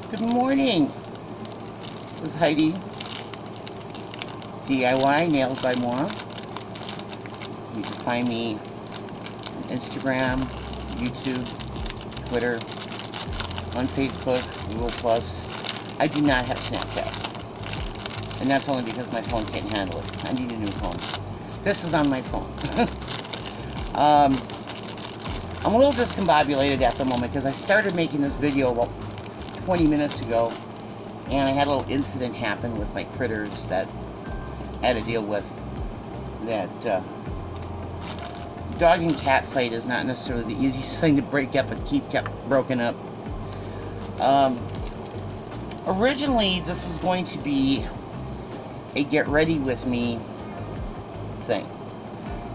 Good morning. This is Heidi, DIY Nails by Moi. You can find me on Instagram, YouTube, Twitter, on Facebook, Google Plus. I do not have Snapchat, and that's only because my phone can't handle it. I need a new phone. This is on my phone. I'm a little discombobulated at the moment because I started making this video about 20 minutes ago, and I had a little incident happen with my critters that I had to deal with. That dog and cat fight is not necessarily the easiest thing to break up and keep kept broken up. Originally, this was going to be a get ready with me thing.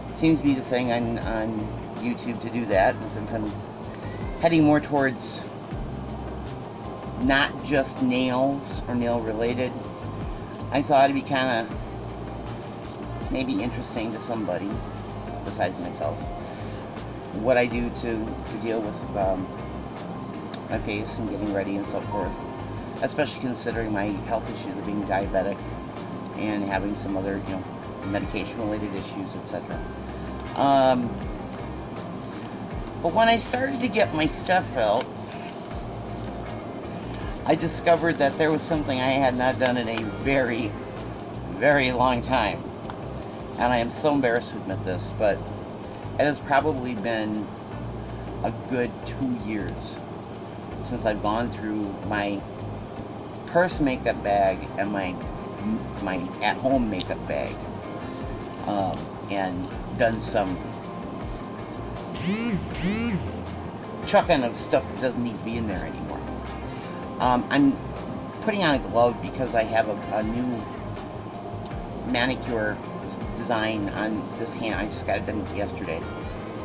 Seems to be the thing on YouTube to do that, and since I'm heading more towards not just nails or nail related, I thought it'd be kind of maybe interesting to somebody besides myself what I do to deal with my face and getting ready and so forth, especially considering my health issues of being diabetic and having some other medication related issues, etc. But when I started to get my stuff out, I discovered that there was something I had not done in a very, very long time. And I am so embarrassed to admit this, but it has probably been a good 2 years since I've gone through my purse makeup bag and my at-home makeup bag, and done some chucking of stuff that doesn't need to be in there anymore. I'm putting on a glove because I have a new manicure design on this hand. I just got it done yesterday,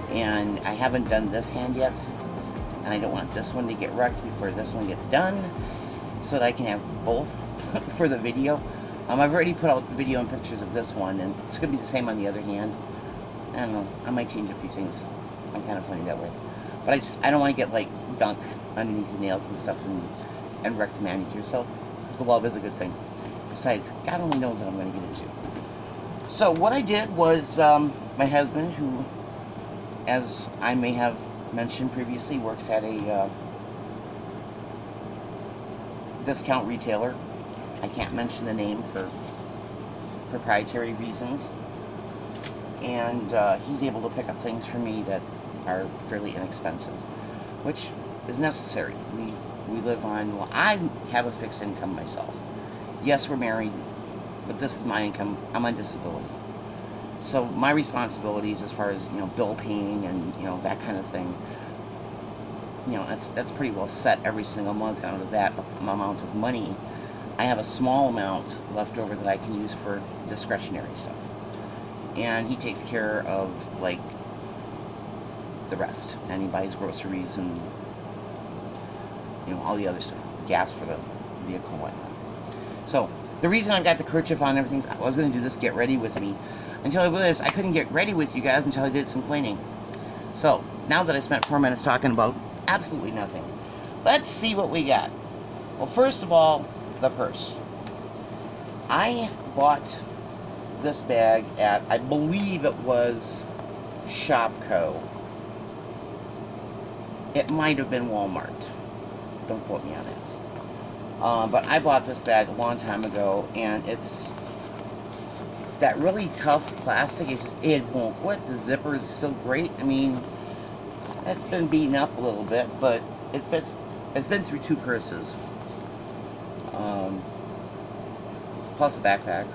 and I haven't done this hand yet, and I don't want this one to get wrecked before this one gets done, so that I can have both for the video. I've already put out video and pictures of this one, and it's going to be the same on the other hand. I don't know, I might change a few things. I'm kind of funny that way, but I don't want to get like gunk underneath the nails and stuff and wreck the manicure, so the glove is a good thing. Besides, God only knows what I'm going to get into. So what I did was, my husband, who, as I may have mentioned previously, works at a discount retailer. I can't mention the name for proprietary reasons, and he's able to pick up things for me that are fairly inexpensive, which is necessary. We live on, well, I have a fixed income myself. Yes, we're married, but this is my income. I'm on disability. So my responsibilities as far as, bill paying and, that kind of thing, that's pretty well set every single month. Out of that amount of money, I have a small amount left over that I can use for discretionary stuff. And he takes care of, like, the rest. And he buys groceries and, all the other stuff. Gas for the vehicle and whatnot. So, the reason I've got the kerchief on and everything, I was going to do this get ready with me, until I realized I couldn't get ready with you guys until I did some cleaning. So, now that I spent 4 minutes talking about absolutely nothing, let's see what we got. Well, first of all, the purse. I bought this bag at, I believe it was Shopko. It might have been Walmart. Don't quote me on it. But I bought this bag a long time ago, and it's that really tough plastic. It won't quit. The zipper is still great. I mean, it's been beaten up a little bit, but it fits. It's been through 2 purses, plus a backpack.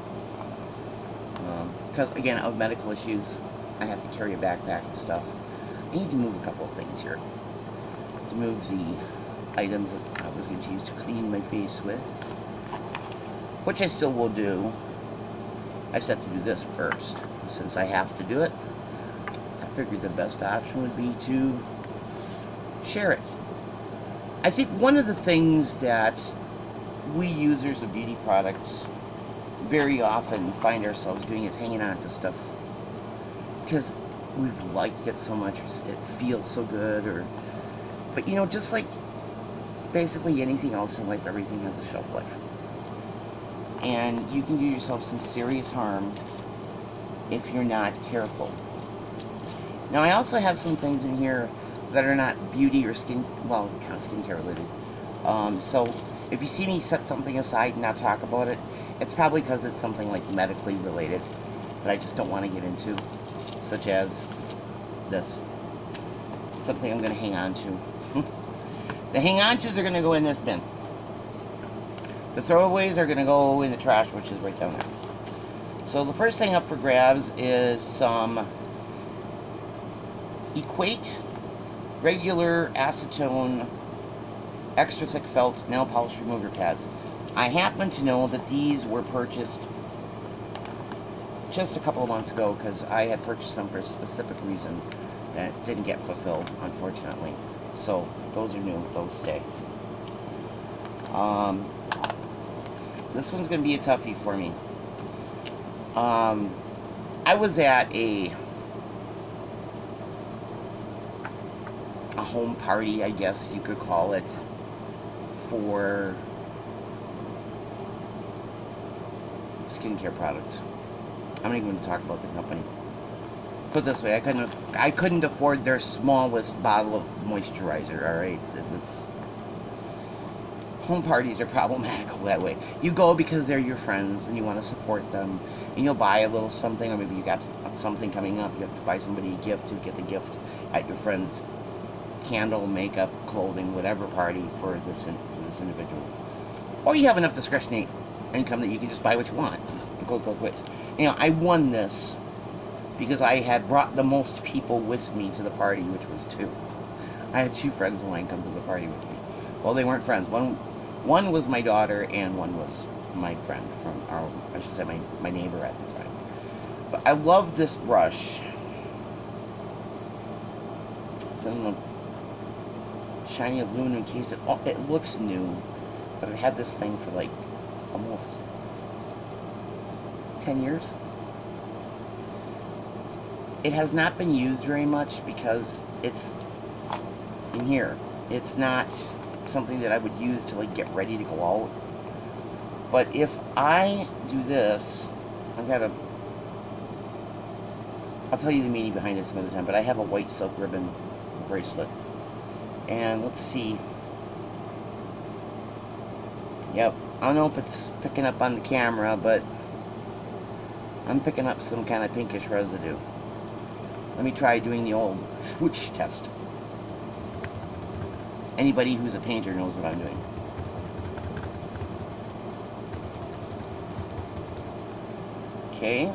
Because again, of medical issues, I have to carry a backpack and stuff. I need to move a couple of things here. To move the items that I was going to use to clean my face with, which I still will do. I just have to do this first. Since I have to do it, I figured the best option would be to share it. I think one of the things that we users of beauty products very often find ourselves doing is hanging on to stuff because we've liked it so much, it feels so good, but just like like basically anything else in life, everything has a shelf life. And you can do yourself some serious harm if you're not careful. Now, I also have some things in here that are not beauty or skin, well, kind of skincare related. So if you see me set something aside and not talk about it, it's probably because it's something like medically related that I just don't want to get into, such as this. Something I'm going to hang on to. The hang-on-tos are going to go in this bin. The throwaways are going to go in the trash, which is right down there. So the first thing up for grabs is some Equate regular acetone extra thick felt nail polish remover pads. I happen to know that these were purchased just a couple of months ago because I had purchased them for a specific reason that didn't get fulfilled, unfortunately. So those are new, those stay. This one's going to be a toughie for me. I was at a home party, I guess you could call it, for skincare products. I'm not even going to talk about the company. Put it this way, I couldn't afford their smallest bottle of moisturizer, alright? It was... Home parties are problematical that way. You go because they're your friends and you want to support them, and you'll buy a little something, or maybe you got something coming up, you have to buy somebody a gift to get the gift at your friend's candle, makeup, clothing, whatever party for this individual. Or you have enough discretionary income that you can just buy what you want. It goes both ways. You know, I won this because I had brought the most people with me to the party, which was 2. I had 2 friends of mine come to the party with me. Well, they weren't friends. One was my daughter, and one was my friend from our, I should say, my neighbor at the time. But I love this brush. It's in a shiny aluminum case. It looks new, but I've had this thing for like almost 10 years. It has not been used very much because it's in here. It's not something that I would use to like get ready to go out. But if I do this, I'll tell you the meaning behind it some other time, but I have a white silk ribbon bracelet. And let's see. Yep, I don't know if it's picking up on the camera, but I'm picking up some kind of pinkish residue. Let me try doing the old swoosh test. Anybody who's a painter knows what I'm doing. Okay.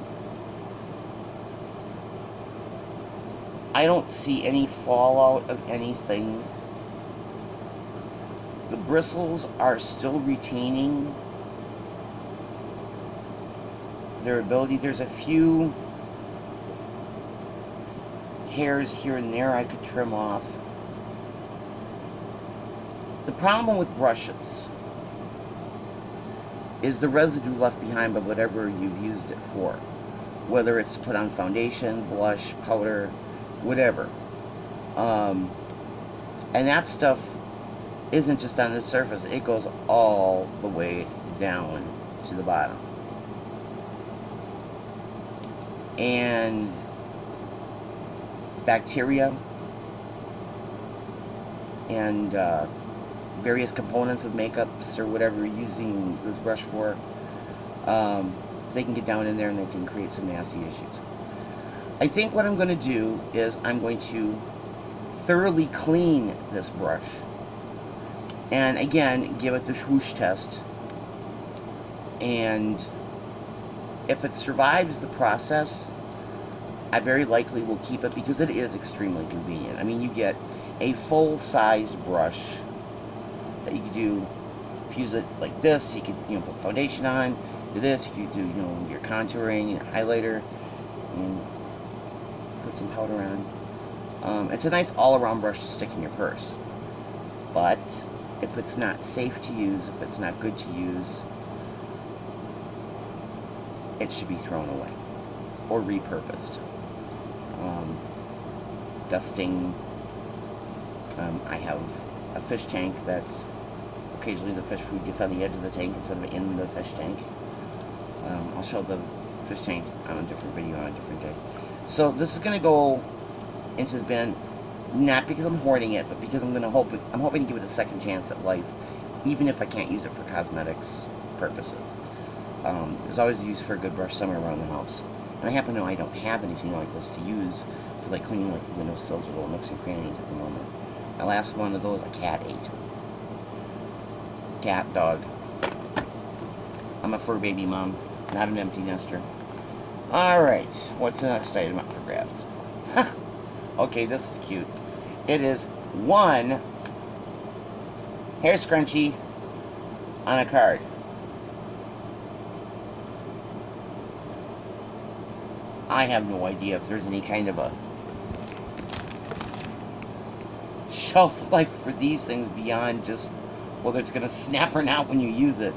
I don't see any fallout of anything. The bristles are still retaining their ability. There's a few hairs here and there I could trim off. The problem with brushes is the residue left behind by whatever you've used it for. Whether it's to put on foundation, blush, powder, whatever. And that stuff isn't just on the surface, it goes all the way down to the bottom. And bacteria and various components of makeups or whatever you're using this brush for, they can get down in there and they can create some nasty issues. I think what I'm going to do is I'm going to thoroughly clean this brush and again give it the swoosh test, and if it survives the process, I very likely will keep it because it is extremely convenient. I mean, you get a full-size brush that you could do. If you use it like this, you could, put foundation on. Do this, you could do, your contouring, your highlighter, and put some powder on. It's a nice all-around brush to stick in your purse. But if it's not safe to use, if it's not good to use, it should be thrown away or repurposed. Dusting. I have a fish tank that's occasionally the fish food gets on the edge of the tank instead of in the fish tank. I'll show the fish tank on a different video on a different day. So this is going to go into the bin, not because I'm hoarding it, but because I'm hoping to give it a second chance at life, even if I can't use it for cosmetics purposes. There's always a use for a good brush somewhere around the house. And I happen to know I don't have anything like this to use for like cleaning like windowsills or little nooks and crannies at the moment. My last one of those, a cat ate. Cat, dog. I'm a fur baby mom, not an empty nester. Alright, what's the next item up for grabs? Okay, this is cute. It is one hair scrunchie on a card. I have no idea if there's any kind of a shelf life for these things beyond just whether it's going to snap or not when you use it.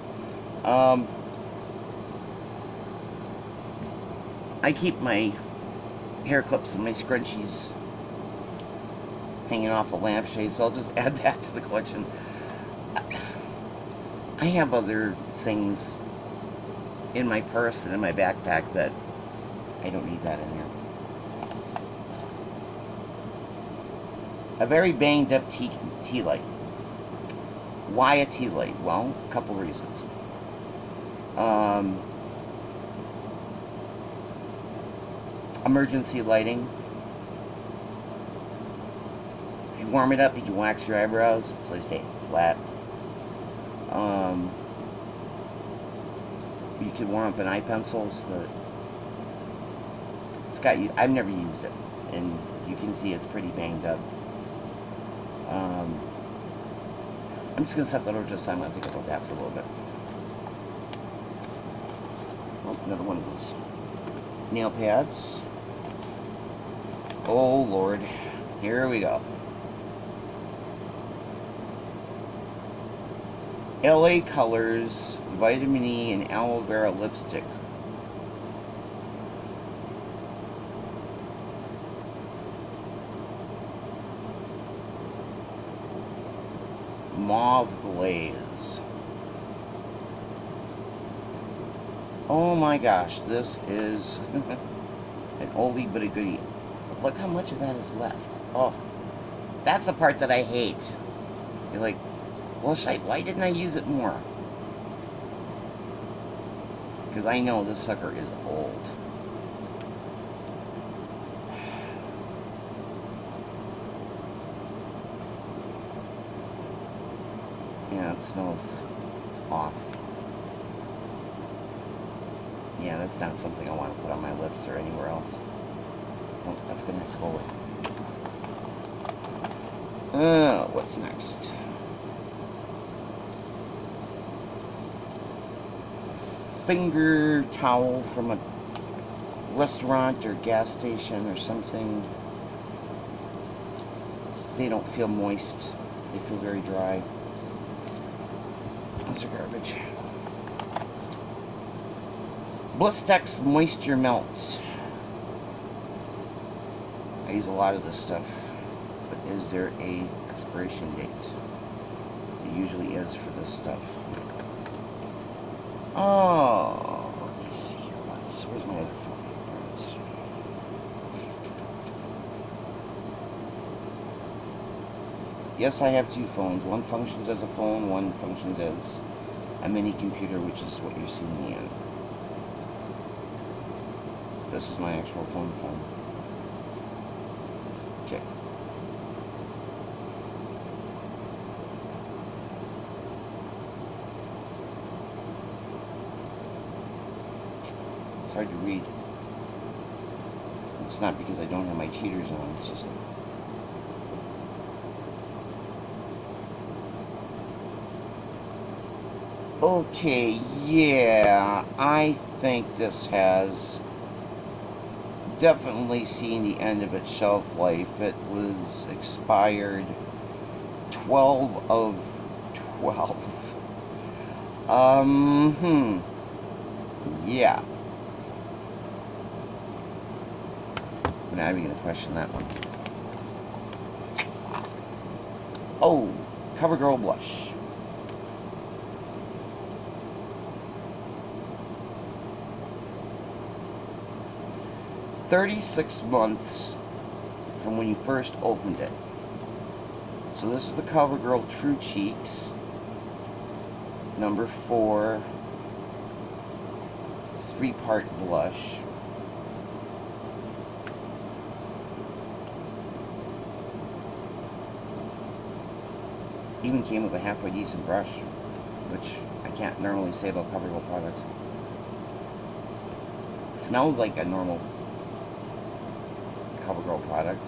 I keep my hair clips and my scrunchies hanging off a lampshade, so I'll just add that to the collection. I have other things in my purse and in my backpack that I don't need that in here. A very banged up tea light. Why a tea light? Well, a couple reasons. Emergency lighting. If you warm it up, you can wax your eyebrows so they stay flat. You can warm up an eye pencil so that it's got you. I've never used it, and you can see it's pretty banged up. I'm just gonna set that over to the side. I'm gonna think about that for a little bit. Oh, another one of those nail pads. Oh Lord, here we go. LA Colors Vitamin E and Aloe Vera Lipstick. Mauve glaze. Oh my gosh, this is an oldie but a goodie. Look how much of that is left. Oh, that's the part that I hate. You're like, well, why didn't I use it more? Because I know this sucker is old. Yeah, it smells off. Yeah, that's not something I want to put on my lips or anywhere else. Oh, that's gonna have to go away. What's next? Finger towel from a restaurant or gas station or something. They don't feel moist. They feel very dry. Those are garbage. Blistex Moisture Melt. I use a lot of this stuff, but is there a expiration date? There usually is for this stuff. Oh, let me see here. Where's my other phone? There it is. Yes, I have two phones. One functions as a phone, one functions as a mini computer, which is what you're seeing me on. This is my actual phone. Okay. It's hard to read. It's not because I don't have my cheaters on, it's just okay, yeah, I think this has definitely seen the end of its shelf life. It was expired 12 of 12. Yeah. I'm not even gonna question that one. Oh, CoverGirl blush. 36 months from when you first opened it. So this is the CoverGirl True Cheeks, number 4, 3-part blush. Even came with a halfway decent brush, which I can't normally say about CoverGirl products. It smells like a normal CoverGirl product.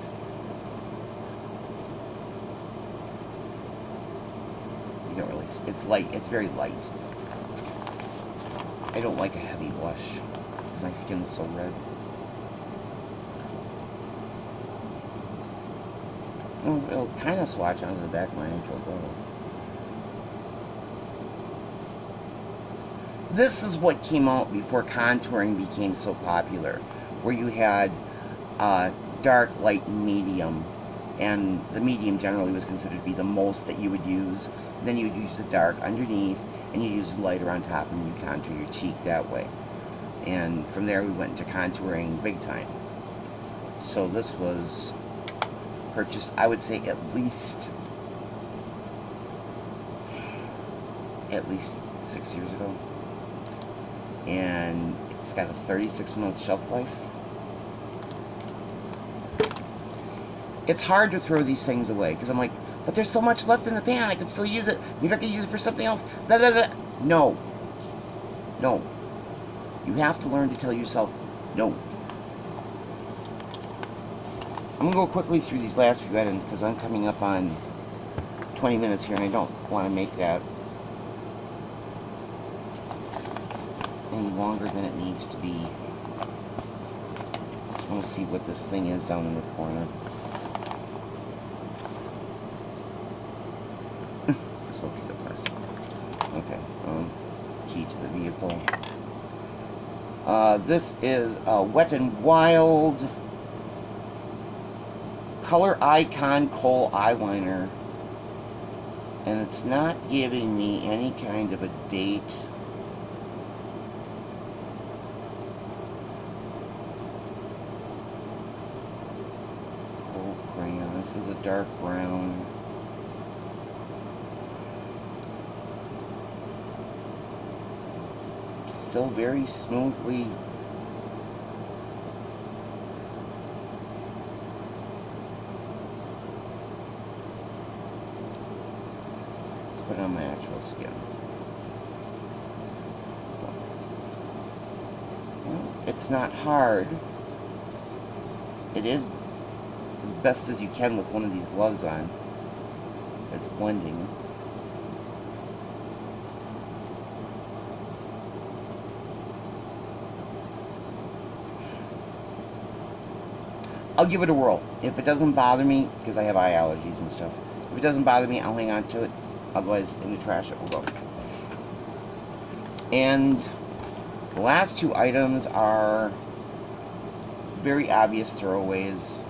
You don't really, it's light, it's very light. I don't like a heavy blush because my skin's so red. Oh, it'll kind of swatch onto the back of my actual photo. This is what came out before contouring became so popular, where you had dark, light, and medium, and the medium generally was considered to be the most that you would use. Then you would use the dark underneath, and you use the lighter on top, and you contour your cheek that way. And from there we went into contouring big time. So this was purchased, I would say, at least 6 years ago. And it's got a 36-month shelf life. It's hard to throw these things away because I'm like, but there's so much left in the pan, I can still use it. Maybe I can use it for something else. Blah, blah, blah. No. No. You have to learn to tell yourself no. I'm going to go quickly through these last few items because I'm coming up on 20 minutes here and I don't want to make that any longer than it needs to be. Just want to see what this thing is down in the corner. Just a piece of plastic. Okay. Key to the vehicle. This is a Wet n Wild Color Icon Kohl eyeliner, and it's not giving me any kind of a date. Kohl crayon. This is a dark brown. Still very smoothly. Let's put it on my actual skin. Well, it's not hard. It is as best as you can with one of these gloves on. It's blending. I'll give it a whirl. If it doesn't bother me, because I have eye allergies and stuff, if it doesn't bother me, I'll hang on to it. Otherwise, in the trash it will go. And the last two items are very obvious throwaways.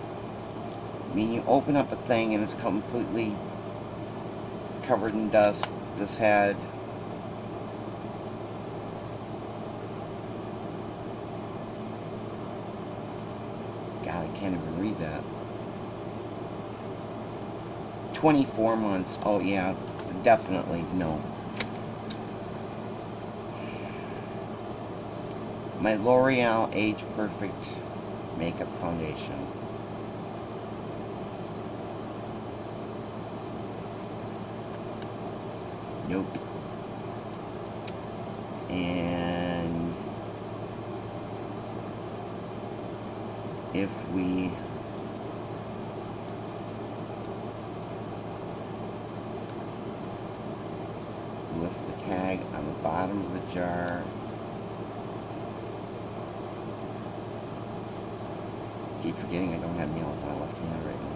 I mean, you open up a thing and it's completely covered in dust. This had God, I can't even read that. 24 months. Oh yeah, definitely no. My L'Oreal Age Perfect Makeup Foundation. Nope. And if we lift the tag on the bottom of the jar, keep forgetting I don't have nails on my left hand right now.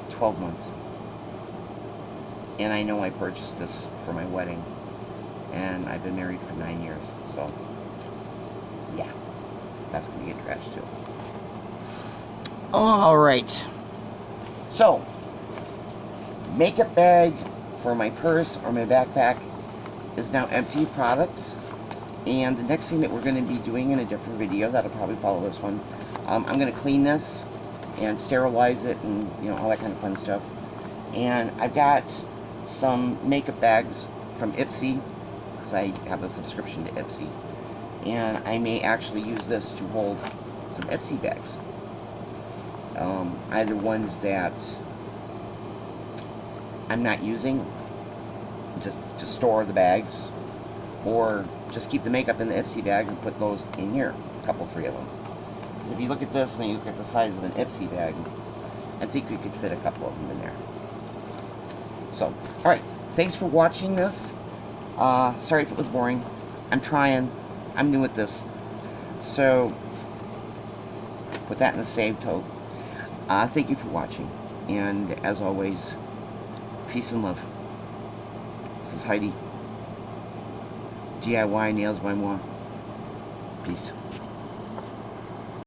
12 months. And I know I purchased this for my wedding, and I've been married for 9 years, so yeah, that's gonna get trashed too. Alright, so makeup bag for my purse or my backpack is now empty products. And the next thing that we're going to be doing in a different video that'll probably follow this one, I'm going to clean this and sterilize it and, you know, all that kind of fun stuff. And I've got some makeup bags from Ipsy, because I have a subscription to Ipsy, and I may actually use this to hold some Ipsy bags, either ones that I'm not using just to store the bags, or just keep the makeup in the Ipsy bag and put those in here, a couple, 3 of them. Because if you look at this and you look at the size of an Ipsy bag, I think we could fit a couple of them in there. So, alright, thanks for watching this. Sorry if it was boring. I'm trying. I'm new at this. So, put that in the save tote. Thank you for watching. And as always, peace and love. This is Heidi. DIY Nails by Moi. Peace.